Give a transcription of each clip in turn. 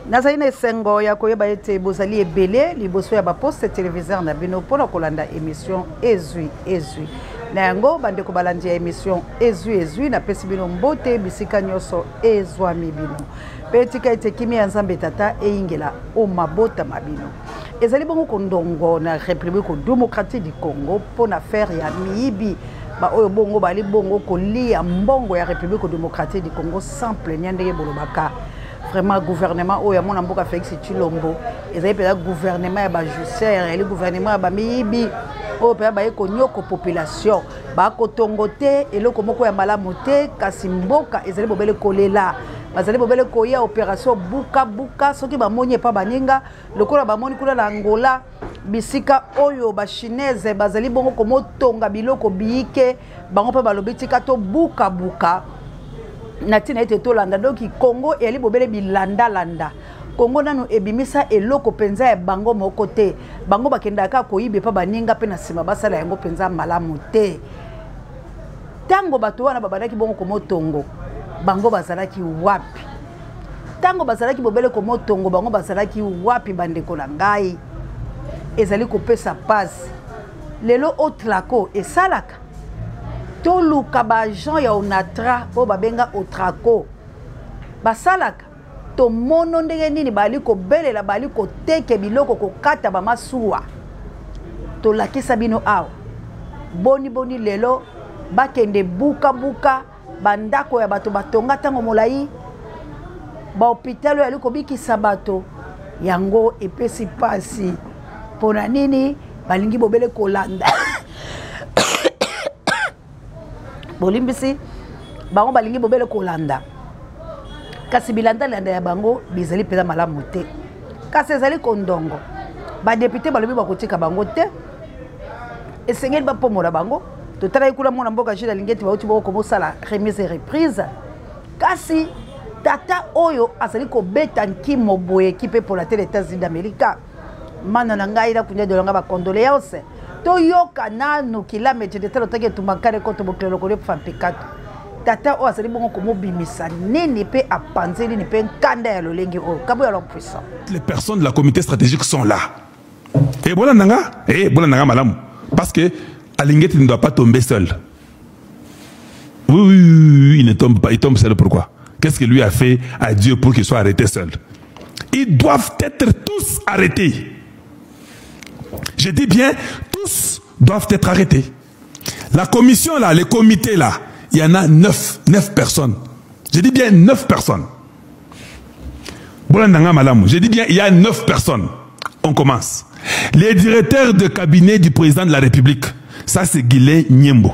Nazaine sengo ya koyeba ete bozali ebele liboso ya ba poste téléviseur na bino pona kolanda émission ezui na yango bande ko balandi émission ezui na pesi bino mbote bisika nyoso ezwami bino petika ete kimi ya nzambe tata eingela o mabota mabino ezali bongo kondongo na République démocratique du Congo pona faire ya miyibi ba oyo bongo bali bongo kolia mbongo ya République démocratique du Congo sans plaignant ndenge bolobaka. Vraiment gouvernement oyo mona mboka Félix Tshilombo ezali pela gouvernement ya ba justice le gouvernement ya ba miyibi oyo pela ba ekonyoko population ba kotongote eloko moko ya malamu te kasi mboka ezali bobele kolela bazali bobele koya opération buka soki ba monye pa baninga lokola ba moni kula na Angola bisika oyo ba chinese bazali bongo komotonga biloko biike bango pa balobitika to buka natina ete tolanda donc Congo eli bobele bilanda Congo nanu ebimisa eloko penza ya bango moko te bango bakendaka koyibe pa baninga pe na sima basala yango penza malamu te tango bato wana babadaki bongo komotongo bango bazalaki wapi tango bazalaki bobele komotongo bango bazalaki wapi bandeko na ngai ezali kopesa passe lelo otlako esalaka toluka ba Jean ya onatra po babenga otrako basalaka to mono ndenge nini bali ko belela bali ko teke biloko ko kata ba masuwa to lakisa bino awa boni lelo bakende buka bandako ya bato batonga tango molai ba hôpital ya liko bikisa bato yango epesi pasi pona nini balingi bobele kolanda bolimbisi bango balingi bobele kolanda kasi bilanda ya bango bizali peza malamu te kasi ezali kondongo ba député balobi bakotika bango te esengeli bapomola bango totala ikula mona mboka jila lingeti bauti boko mosala remise et reprise kasi tata oyo azali kobeta nkimo boye kipe pour la télé États-Unis d'Amérique mana na ngai la kunya dolanga ba condoléances to yoka nanu kilomètre de telo take tumakare ko to boklelo ko lefa pekato tata o asali bongo ko mobimisa nini pe apanzeli ni pe nkanda ya lolengi o kabo ya puissant. Les personnes de la comité stratégique sont là et bona nanga malamu parce que Alingeti ne doit pas tomber seul. Oui, il ne tombe pas, il tombe seul pourquoi? Qu'est-ce que lui a fait à Dieu pour qu'il soit arrêté seul? Ils doivent être tous arrêtés. Je dis bien, tous doivent être arrêtés. La commission là, les comités là, il y en a 9 personnes. Je dis bien 9 personnes. Je dis bien, il y a 9 personnes. On commence. Les directeurs de cabinet du président de la République, ça c'est Guilé Nyembo.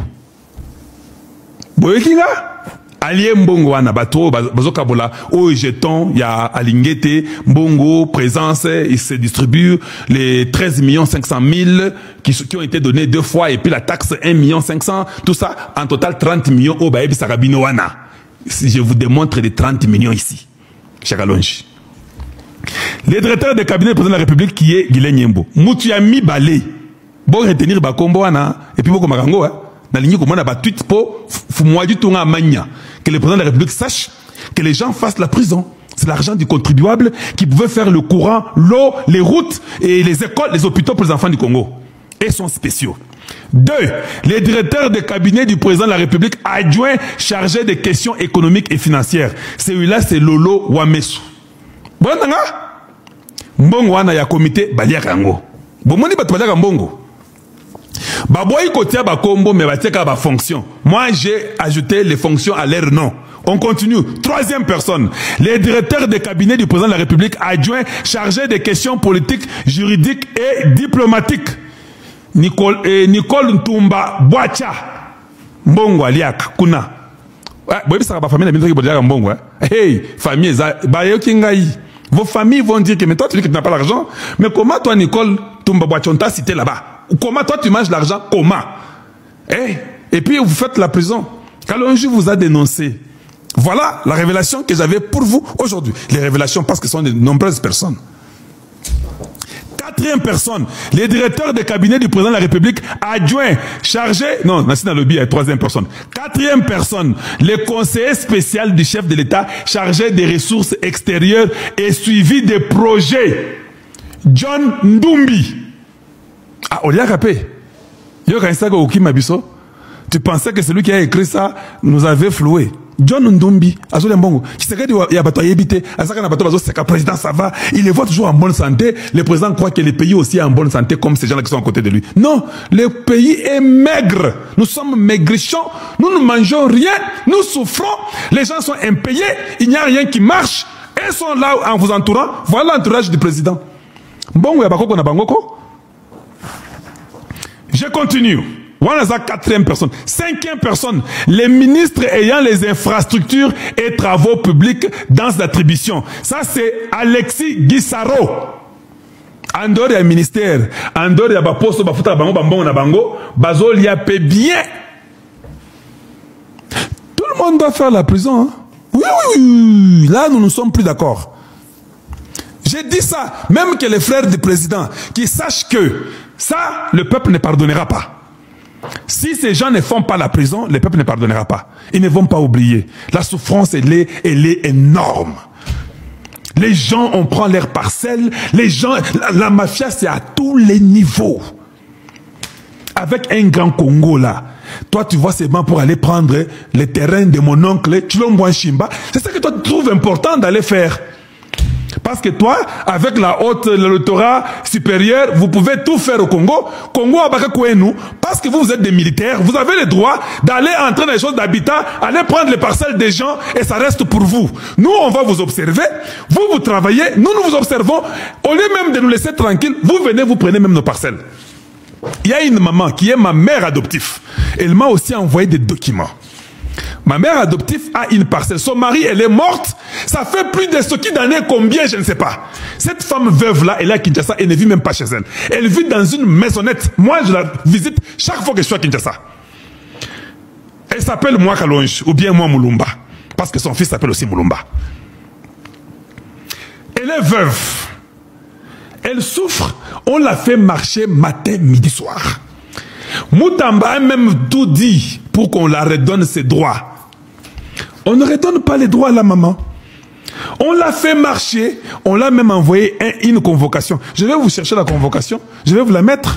Boyekinga Allié Mbongo wana bato bazokabola au jeton il y a Alingete Mbongo présence il se distribue les 13 500 000 qui ont été donnés 2 fois et puis la taxe 1 500 000 tout ça en total 30 millions au baebi sarabino wana. Si je vous démontre les 30 millions ici Chakalonji. Les directeurs de cabinet du président de la République qui est Guilé Nyembo Moutiami Balé bon retenir bakombo wana et puis boko marango na ligne comme on a tweet po fumwaju tunga mania que le président de la République sache que les gens fassent la prison. C'est l'argent du contribuable qui pouvait faire le courant, l'eau, les routes et les écoles, les hôpitaux pour les enfants du Congo. Et sont spéciaux. 2. Les directeurs de cabinet du président de la République adjoint chargé des questions économiques et financières. Celui-là, c'est Lolo Wamesu. Bon, Mbongo wana ya comité Baliakango. Bomoni batbaliaka Mbongo. Baboyi kotia bakombo mais bateka ba fonction. Moi j'ai ajouté les fonctions à leur nom. On continue. 3e personne. Les directeurs des cabinets du président de la République adjoint chargé des questions politiques, juridiques et diplomatiques. Nicole Ntumba Boacha. Mbongo aliaka kuna. Boyi ça ba famille na bintu ki Mbongo. Hey, famille ba yoki ngai. Vos familles vont dire que mais toi tu dis que tu n'as pas l'argent, mais comment toi Nicole Ntumba Boacha on t'a cité là-bas? Comment toi tu manges l'argent? Comment? Et puis vous faites la prison. Kalonji vous a dénoncé. Voilà la révélation que j'avais pour vous aujourd'hui. Les révélations parce que ce sont de nombreuses personnes. 4e personne, le directeur de cabinet du président de la République adjoint chargé, non, National Lobby est 3e personne. 4e personne, le conseiller spécial du chef de l'État chargé des ressources extérieures et suivi des projets. John Ndumbi. Ah, Olia Kapé. Yo Kainsaga Okima Biso. Tu pensais que celui qui a écrit ça nous avait floué. John Ndumbi, Azole Mbongo, qui s'est dit qu'il y a bateau habité, Azaka na bateau c'est que le président ça va, il les voit toujours en bonne santé, le président croit que le pays aussi est en bonne santé comme ces gens-là qui sont à côté de lui. Non, le pays est maigre, nous sommes maigrichons, nous ne mangeons rien, nous souffrons, les gens sont impayés, il n'y a rien qui marche, et ils sont là en vous entourant, voilà l'entourage du président. Mbongo ya bakoko na bangoko. Je continue. Voilà la 4e personne. 5e personne, les ministres ayant les infrastructures et travaux publics dans cette attribution. Ça, c'est Alexis Guissaro. En dehors du ministère, en dehors de la poste, bafuta bango, bambon na bango, bazol y a paie bien. Tout le monde doit faire la prison. Hein? Oui, oui, oui. Là, nous ne sommes plus d'accord. J'ai dit ça, même que les frères du président, qui sachent que ça, le peuple ne pardonnera pas. Si ces gens ne font pas la prison, le peuple ne pardonnera pas. Ils ne vont pas oublier. La souffrance, elle est énorme. Les gens, on prend leurs parcelles. Les gens, la mafia, c'est à tous les niveaux. Avec un grand Congo là, toi tu vois c'est bon pour aller prendre les terrains de mon oncle Chilombo Chimba. C'est ça que toi tu trouves important d'aller faire. Parce que toi, avec la haute, l'électorat supérieur, vous pouvez tout faire au Congo. Congo nous, parce que vous êtes des militaires, vous avez le droit d'aller entrer dans les choses d'habitat, aller prendre les parcelles des gens et ça reste pour vous. Nous, on va vous observer, vous travaillez, nous vous observons. Au lieu même de nous laisser tranquilles, vous venez, vous prenez même nos parcelles. Il y a une maman qui est ma mère adoptive. Elle m'a aussi envoyé des documents. Ma mère adoptive a une parcelle. Son mari, elle est morte. Ça fait plus de ce qui d'années, combien, je ne sais pas. Cette femme veuve-là, elle est à Kinshasa, elle ne vit même pas chez elle. Elle vit dans une maisonnette. Moi, je la visite chaque fois que je suis à Kinshasa. Elle s'appelle moi Kalonge, ou bien moi Moulumba. Parce que son fils s'appelle aussi Moulumba. Elle est veuve. Elle souffre. On l'a fait marcher matin, midi, soir. Moutamba a même tout dit pour qu'on la redonne ses droits. On ne redonne pas les droits à la maman. On l'a fait marcher, on l'a même envoyé une convocation. Je vais vous chercher la convocation, je vais vous la mettre.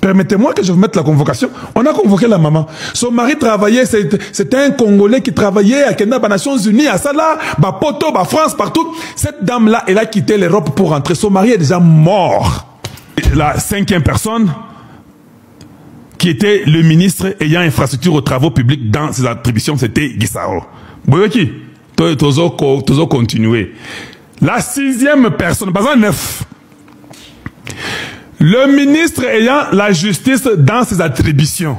Permettez-moi que je vous mette la convocation. On a convoqué la maman. Son mari travaillait, c'était un Congolais qui travaillait à Kenya, aux Nations Unies, à Sala, à Poto, à France, partout. Cette dame-là, elle a quitté l'Europe pour rentrer. Son mari est déjà mort. La 5e personne, qui était le ministre ayant infrastructure aux travaux publics dans ses attributions, c'était Guissaro. Boyoki, toujours continuer. La 6e personne, pas 9. Le ministre ayant la justice dans ses attributions.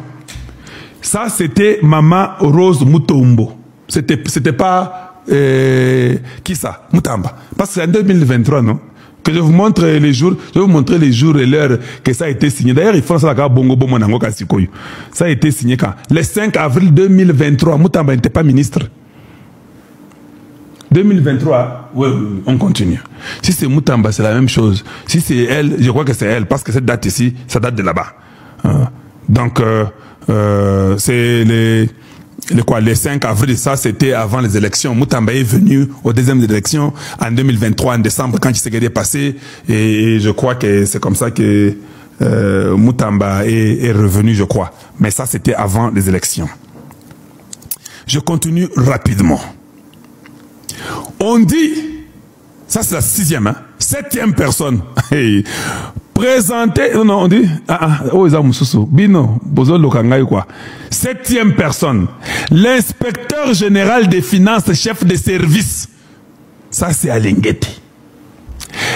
Ça, c'était Maman Rose Mutombo. C'était pas... qui ça? Mutamba. Parce que c'est en 2023, non? Que je vous montre les jours, je vais vous montrer les jours et l'heure que ça a été signé. D'ailleurs, il faut ça là bongo bongo nango kasikoyu. Ça a été signé quand? Le 5 avril 2023. Mutamba n'était pas ministre. 2023, ouais, on continue. Si c'est Mutamba, c'est la même chose. Si c'est elle, je crois que c'est elle, parce que cette date ici, ça date de là-bas. Donc, c'est les 5 avril, ça c'était avant les élections. Mutamba est venu aux deuxièmes élections en 2023, en décembre, quand il s'est passé. Et je crois que c'est comme ça que Mutamba est revenu, je crois. Mais ça, c'était avant les élections. Je continue rapidement. On dit, ça c'est la 6e, hein, 7e personne. Hey, présenter, non, on dit, oh, bino, bozo lokangai quoi. 7e personne, l'inspecteur général des finances, chef de service. Ça c'est Alingeti.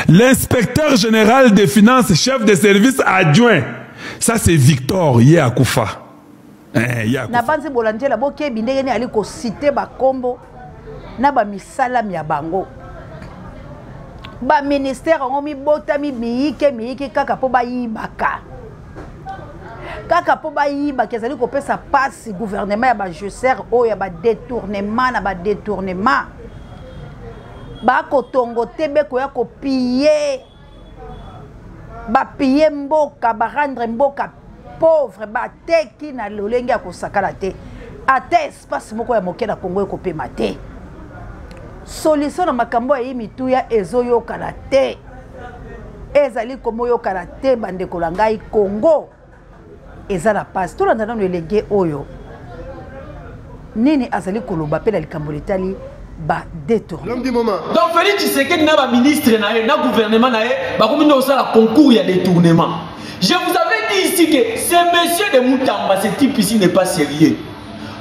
L'inspecteur général des finances, chef de service adjoint. Ça c'est Victor Yeakoufa. Na banzi bolanje la boke bindenge ni ali ko citer ba kombo na ba misala mi bango. Ba ministère ngo mi bota mi miyike kaka po ba yibaka. Kaka po ba yibaka ezali ko pesa passe gouvernement ya ba gestionnaire o ya ba détournement na ba détournement. Ba ko tongo tebe ko ya ko piller. ba piller mboka ba rendre mboka pauvre ba teki na lolenge ya kosakala te ate espace moko ya moke na Congo ekopema te solution na makambo ya mituya ezoyokana te ezali komoyokana te bandeko na ngai Congo eza na passe tolanda nano elenge oyo nini azali koloba pe na likambo letali ba détourné. L'homme du moment. Donc Félix Tshisekedi n'a pas ministre na gouvernement na ba comme nous ça la concours il y a détournement. Je vous avais dit ici que ce monsieur de Moutamba, ce type ici n'est pas sérieux.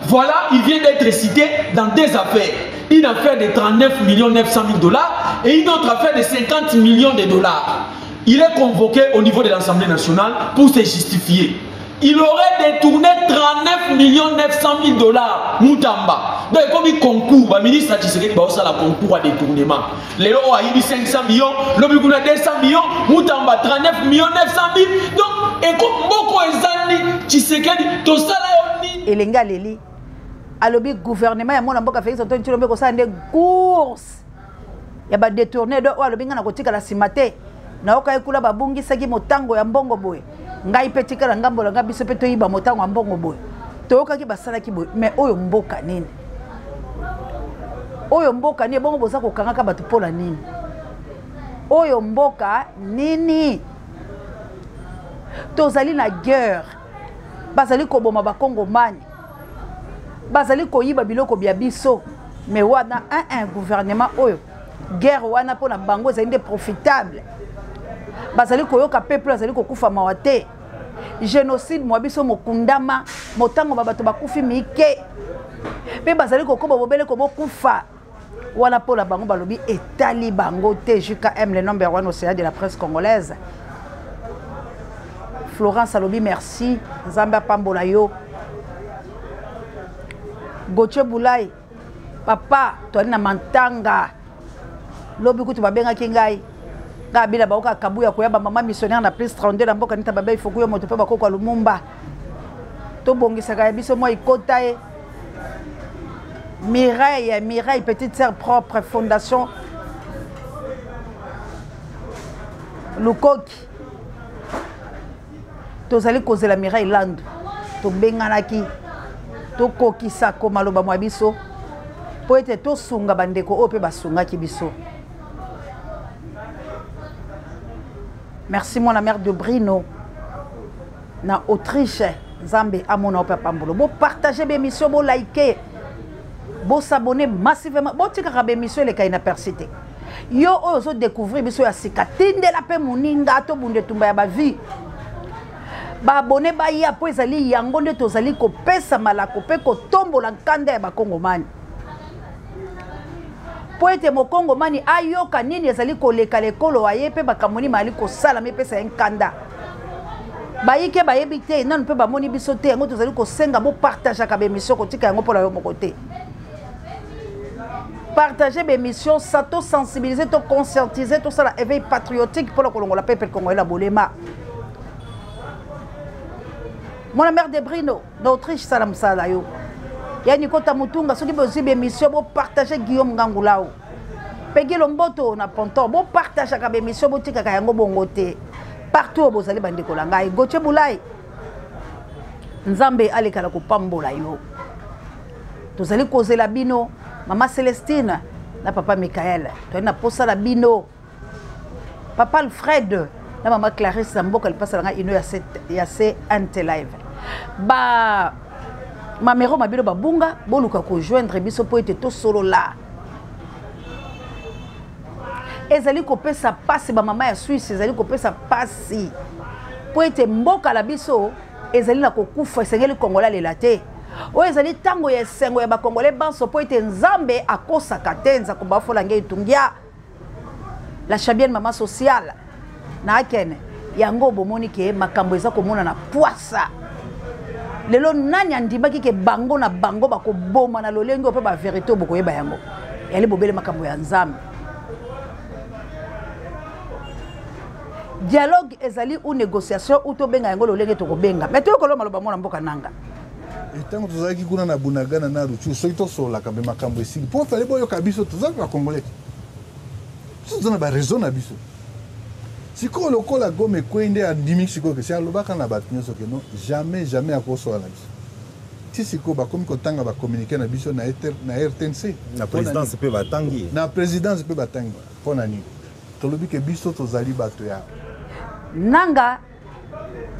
Voilà, il vient d'être cité dans deux affaires. Une affaire de 39 900 000 dollars et une autre affaire de 50 millions de dollars. Il est convoqué au niveau de l'Assemblée nationale pour se justifier. Il aurait détourné 39 900 000 dollars, Moutamba. Donc, comme il concourt, le ministre Tshisekedi va la concours à détournement. Léo a eu 500 millions, l'Obikuna 200 millions, Moutamba 39 900 000. Donc, et comme beaucoup de Tshisekedi, tout ça là, on dit. Et les gars, Lili, alors le gouvernement, il y a mon fait son temps, ça des courses. Il y a détourné de le binga na kotika la simate. Na oka ekula babungi saki motango ya mbongo boy. Ngai petika la ngambo la ngabi so peto yiba motango ya mbongo boy. Toyoka ki basala ki boy. Mais oyo mboka nini? Oyo mboka nini bongo boza ko kangaka batu pola nini? Oyo mboka nini? Tozali na guerre. Bazali ko boma ba Congo mani. Bazali ko yiba biloko bya biso. Mais wana un gouvernement oyo guerre wana pona bango ezali profitable. Bazali koyoka peuple azali kokufa mawate. Génocide mwa biso mokundama motango babato bakufi mike. Pe bazali kokoba bobele ko bokufa. Wana pona bango balobi etali bango te JKM le number 1 au Sénat de la presse congolaise. Florence alobi merci Nzambe pambola yo. Goche Boulay papa toi na mantanga lobi kutu babenga kingai ngabila baoka kabuya koyaba mama missionnaire na plus 32 na mboka nita baba il faut kuyo moto pe bakoko Lumumba to bongisa ka biso mo ikota e Mireille petite sœur propre fondation Lukoki tozali kozela Mireille Land to benganaki to kokisa ko maloba mwa biso po ete to sunga bandeko ope basunga ki biso. Merci mon la mère de Brino na Autriche Zambé amona ope pambulo bo partager be émission bo liker bo s'abonner massivement bo tika ka be émission le kaina persité yo ozo découvrir biso ya sikatinde la pe muninga to bunde tumba ya ba vie ba abonné ba ya po ezali yango nde tozali ko pesa malako pe ko tombola nkanda ya ba Kongomani. Po ete mo Kongomani ayoka nini ezali ko leka lekolo aye pe bakamoni mali ko sala me pesa nkanda. Ba yike ba yebite nanu pe ba moni biso te yango tozali ko senga bo partager ka be émission ko tika yango pola yo moko te. Partager be émission ça to sensibiliser to conscientiser to ça la éveil patriotique pour le Kongola peuple congolais la bolema. Mon mère de Brino, d'Autriche, salam salayo. Yani kota mutunga, ceux qui veulent suivre l'émission, vous partagez Guillaume Gangoulao. Peggy Lomboto, na Ponton, vous partagez la émission, vous tika kayango bongote. Partout, vous allez bande kolanga. Goche Boulay. Nzambe ale kala ko pambola yo. Vous allez causer la bino, maman Célestine, na papa Michael. Tu na posa la bino. Papa Alfred, na maman Clarisse Zamboka, elle passe la ino ya se ante live. Ba mamero mabilo babunga boluka ko joindre biso po ete to solo la ezali ko pesa pasi ba mama ya Suisse ezali ko pesa pasi po ete mboka la biso ezali na kokufa esengeli kongola lela te o ezali tango ya esengo ya ba kongolais banso po ete Nzambe akosaka te nza ko bafola ngei tungia la chabienne mama sociale na akene yango bomoni ke makambo eza komona na poisa lelo nani andimaki ke bango na bango bako boma na lolengo pe ba vérité boko yeba yango yali bobele makambo ya Nzambe. Dialogue ezali ou négociation ou to benga yango lolenge to ko benga mais to ko lo maloba mona mboka nanga etango tozaki kuna na Bunagana na Ruchu soki to sola ka be makambo esili po fale boyo kabiso tozaki ba congolais tozana ba raison na biso Si ko lokola gome kwende a dimi siko que c'est alobaka na batunyo soke non jamais akoso ala biso. Si siko ba komi kotanga ba communiquer na biso na RTNC. La présidence peut batangi. Na présidence peut batangi. Pona ni. Tolobi ke biso tozali bato ya. Nanga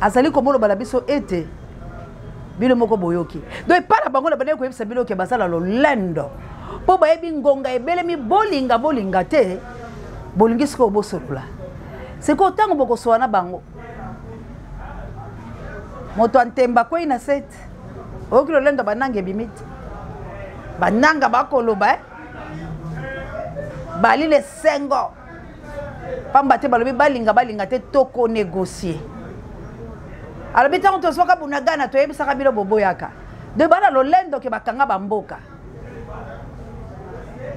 azali komolo bala biso ete bino moko boyoki. Donc para bango na bana ko yebisa bino ke basala lo lendo. Po ba yebi ngonga ebele mi bolinga te. Bolingi siko bosolola. C'est que autant que soit na bango. Moto antemba ko ina set. O kilo lendo banange bimit. Bananga bakolo ba. Bali le sengo. Pamba te balobi balinga te toko négocier. Alors bitango to soka bunagana to yebisa ka bilo boboyaka. De bana lo lendo ke bakanga bamboka.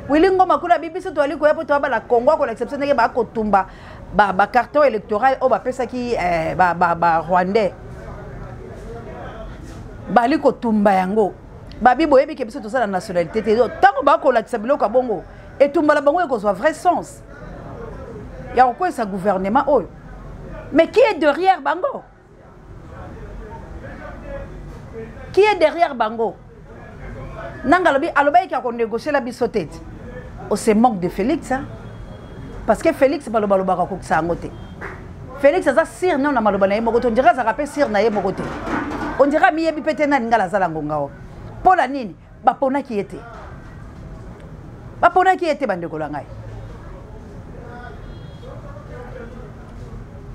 Wilingo makula bibiso to ali ko yapo to bala Congo ko l'exception ke ba ko tumba. Ba carton électoral o ba pesa ki ba rwandais bali ko tumba yango babi boyebi ke biso to sala nationalité te tango ba ko la tsabilo ka bongo et tumba la bango ko soit vrai sens ya ko sa gouvernement oyo mais qui est derrière bango nanga lobi aloba ki ko négocier la biso tete o se manque de Félix hein? Parce que Félix baloba ko sangote. Félix aza sir non na maloba na ye mokoto on dirait ça rappelle sir na ye mokoto. On dirait mi yebi pete na ngala zala ngongao. Pola nini ba pona ki ete. Ba pona ki ete bande ko langai.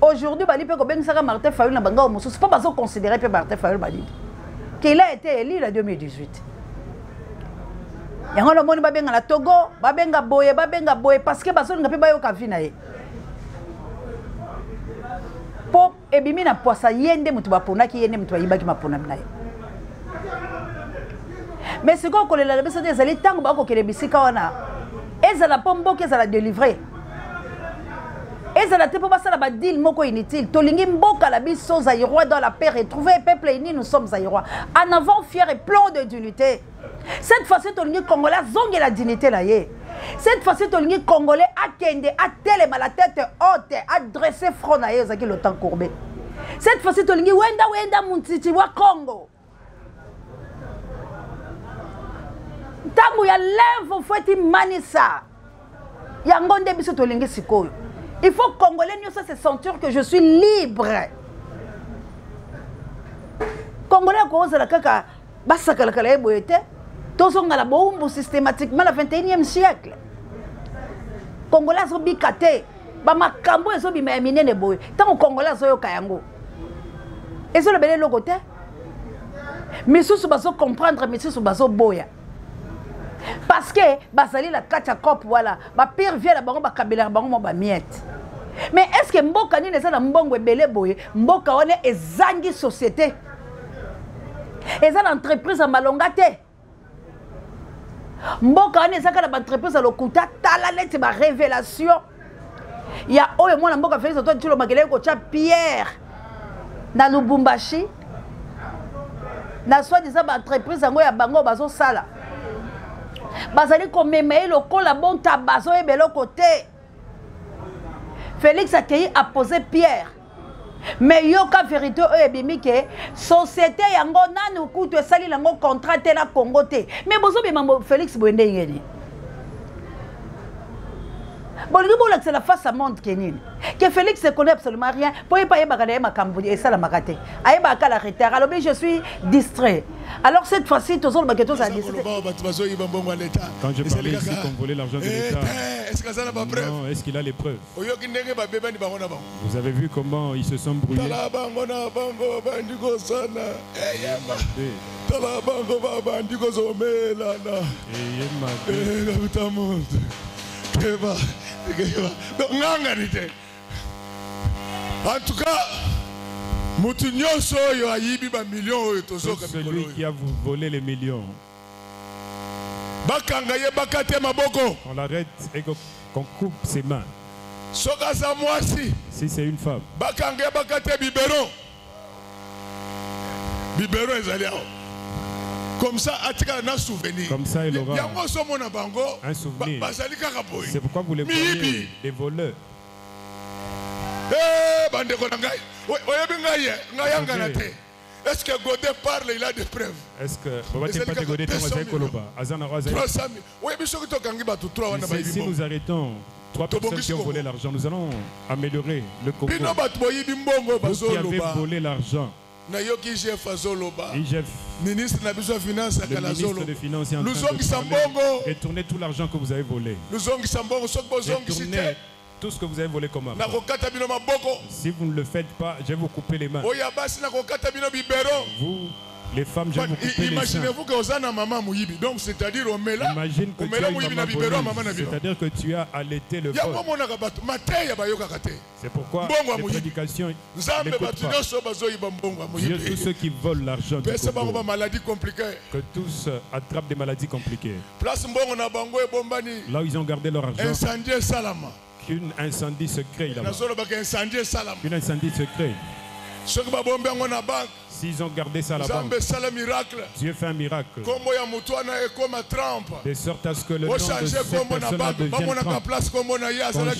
Aujourd'hui bali pe ko ben saka Martin Fayulu na banga mosusu pas bazo considérer pe Martin Fayulu bali. Qu'il a été élu en 2018. Yango lo moni babenga na Togo, babenga boye parce que baso nga pe bayo ka vina ye. Pop ebimi na poisa yende mutu bapona ki yende mutu bayibaki mapona na ye. Mais ce qu'on kolela la biso des ali tango ba ko kele bisika wana. Ezala pombo ke ezala délivrer. Ezala te po basala ba deal moko inutile. Tolingi mboka la biso zaïrois dans la paix retrouver peuple uni nous sommes zaïrois. En avant fier et plein de dignité. Cette fois-ci, les Congolais ont la dignité là. Cette fois-ci, les Congolais attendent à télé la tête haute, à dresser front à eux, le temps courbé. Cette fois-ci, les Wenda Muntiti wa Congo. Tango ya lève faut être manissa. Ya ngonde biso tolingi sikoyo. Il faut Congolais nous se sentir que je suis libre. Congolais ko za la kaka basaka la kala boyete. Tous ont la bombe systématiquement le 21e siècle. Congolais sont bicate. Ba makambo ezo bima mine ne boy. Tant Congolais so yo kayango. Ezo le belé logote. Mais sous baso comprendre mais sous baso boya. Parce que basali la kacha cop voilà. Ba pire vient la bango ba kabela bango ba miette. Mais est-ce que mboka ni neza na mbongo belé boy, mboka one ezangi société. Eza l'entreprise à malongate. Mboka ane ezaka na entreprise à lokuta tala neti ba révélation. Ya oyo mwana mboka Félix toi tu lo makele ko cha Pierre na Lubumbashi. Na soi disant ba entreprise ngo ya bango bazo sala. Bazali ko memeye lokola bon tabazo e belo côté. Félix a posé Pierre. Mais yoka vérité eux ebimi ke société yango nanu kutu esali lango contrat te na Congo te. Mais bozo bemambo Félix Boende ngeni. Bon c'est la face à monde kenine. Que Félix ne connaît absolument rien. Pour y pas y bagader ma camboudi et ça la makate. Aïe baka la retard. Alors je suis distrait. Alors cette fois-ci tous les baguettes ça distrait. Quand je parlais ici qu'on volait l'argent de l'État. Est-ce que ça n'a pas preuve? Non, est-ce qu'il a les preuves? Vous avez vu comment ils se sont brouillés? En tout cas, celui qui a volé les millions, on l'arrête et qu'on coupe ses mains. Si c'est une femme, comme ça, il aura un souvenir. C'est pourquoi vous les voyez, des voleurs. bandeko na ngai oyebi ngai yangana te. Est-ce que Godé parle, il a des preuves? Est-ce que si nous arrêtons 3 personnes qui ont volé l'argent, nous allons améliorer le Congo. Vous qui avez volé l'argent, IGF, ministre de la Finance, le ministre des Finances est en train de retourner tout l'argent que vous avez volé. Retournez tout ce que vous avez volé comme argent. Si vous ne le faites pas, je vais vous couper les mains. Vous, les femmes, je vais vous couper les seins. Imaginez-vous que vous avez une maman mouyibi. Donc, c'est-à-dire, on met là. Imagine que tu as une maman voleuse. C'est-à-dire que tu as allaité le vol. C'est pourquoi les prédications n'écoutent pas. Dieu, tous ceux qui volent l'argent du Congo, que tous attrapent des maladies compliquées. Là où ils ont gardé leur argent, qu'une incendie se crée là-bas. Qu'une incendie se crée. S'ils ont gardé ça là-bas, Dieu fait un miracle. De sorte à ce que le nom de cette personne-là devienne Trump. Qu'on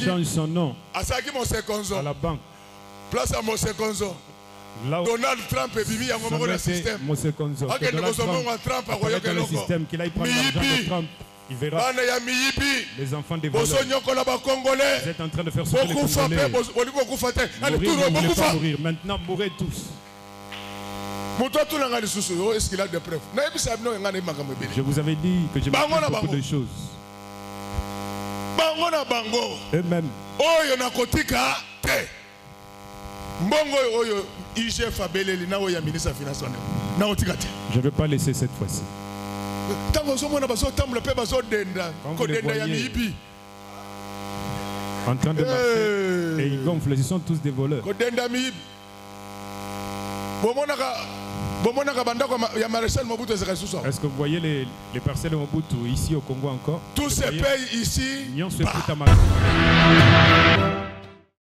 change son nom à la banque. Là où Donald Trump est venu, il y a un système. Donald Trump a le système qu'il a pris l'argent de Trump. Il verra les enfants des voleurs. Vous êtes en train de faire ce que les Congolais. Mourir, ne voulez pas mourir. Maintenant, mourrez tous. Est-ce qu'il a des preuves? Je vous avais dit que je m'occupe beaucoup de choses. Eux-mêmes. Je ne vais pas laisser cette fois-ci. Quand vous les voyez en train de marcher et ils gonflent, ils sont tous des voleurs. Est-ce que vous voyez les parcelles de Mobutu ici au Congo encore? Tous ces pays ici. Ils se foutent à marcher.